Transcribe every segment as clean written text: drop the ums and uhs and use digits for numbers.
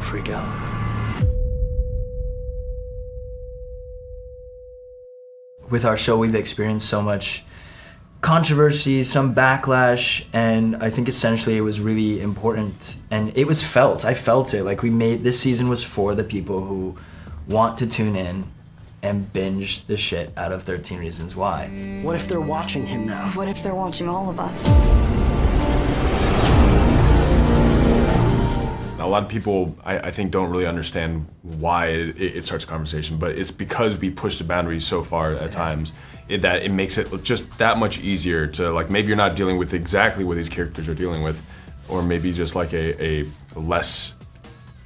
don't freak out. With our show, we've experienced so much controversy, some backlash, and I think essentially it was really important, and it was felt. I felt it. Like, this season was for the people who want to tune in and binge the shit out of 13 Reasons Why. What if they're watching him now? What if they're watching all of us? A lot of people, I think, don't really understand why it starts a conversation, but it's because we push the boundaries so far at times that it makes it just that much easier to, like, maybe you're not dealing with exactly what these characters are dealing with, or maybe just like a less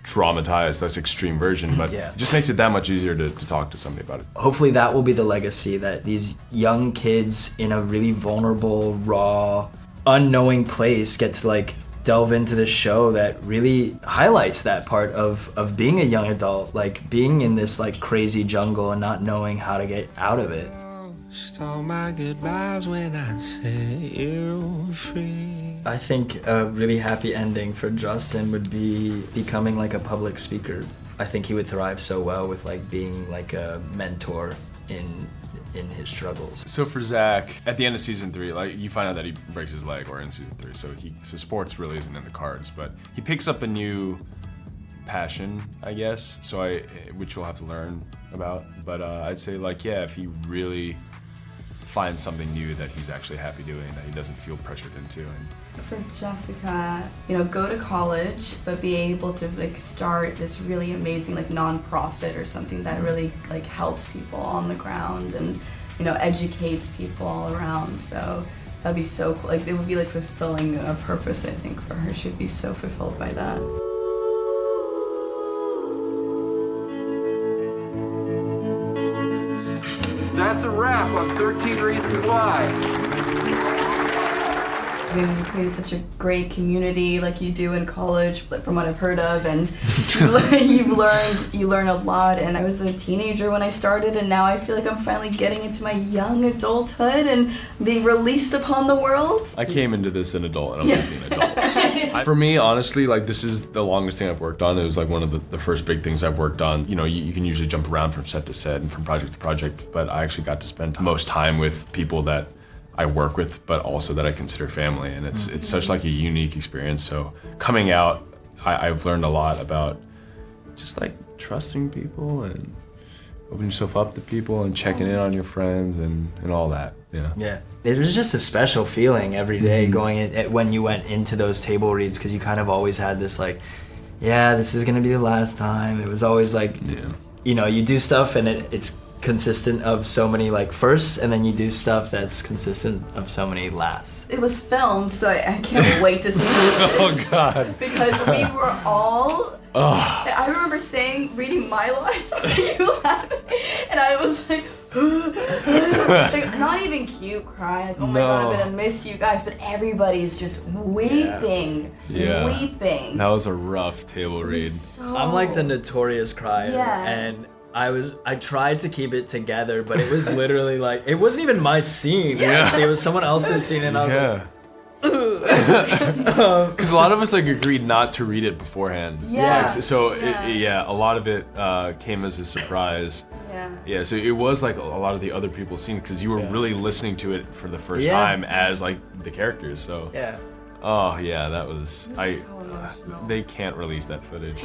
dramatized, less extreme version, but it just makes it that much easier to talk to somebody about it. Hopefully that will be the legacy, that these young kids in a really vulnerable, raw, unknowing place get to, like, delve into this show that really highlights that part of being a young adult, like being in this like crazy jungle and not knowing how to get out of it. Stole my goodbyes when I set you free. I think a really happy ending for Justin would be becoming like a public speaker. I think he would thrive so well with like being like a mentor in his struggles. So for Zach, at the end of season 3, like, you find out that he breaks his leg, or in season 3, so sports really isn't in the cards, but he picks up a new passion, I guess, which we'll have to learn about, but I'd say, like, yeah, if he really finds something new that he's actually happy doing, that he doesn't feel pressured into. And for Jessica, go to college, but be able to like start this really amazing like nonprofit or something that really like helps people on the ground and educates people all around. So that'd be so cool. Like, it would be like fulfilling a purpose, I think, for her. She'd be so fulfilled by that. That's a wrap on 13 Reasons Why. I mean, you create such a great community like you do in college, from what I've heard of, and you learn a lot. And I was a teenager when I started, and now I feel like I'm finally getting into my young adulthood and being released upon the world. I came into this an adult, and I'm leaving an adult. For me, honestly, like, this is the longest thing I've worked on. It was like one of the first big things I've worked on. You can usually jump around from set to set and from project to project, but I actually got to spend most time with people that I work with, but also that I consider family, and it's such like a unique experience. So coming out, I've learned a lot about just like trusting people and opening yourself up to people and checking in on your friends and all that. Yeah. It was just a special feeling every day going in, when you went into those table reads, because you kind of always had this like, this is gonna be the last time. It was always like, you do stuff and it's consistent of so many like firsts, and then you do stuff that's consistent of so many lasts. It was filmed, so I can't wait to see it. Oh God. Because we were all, I remember reading my lines and you laughing, and I was like, like, not even cute crying, like, oh my God, I'm gonna miss you guys, but everybody's just weeping, weeping. That was a rough table read. I'm like the notorious crier, and I tried to keep it together, but it was literally like, it wasn't even my scene. It was someone else's scene, and I was like, because a lot of us like agreed not to read it beforehand. A lot of it came as a surprise. So it was like a lot of the other people's scenes, because you were really listening to it for the first time as like the characters. So that was they can't release that footage.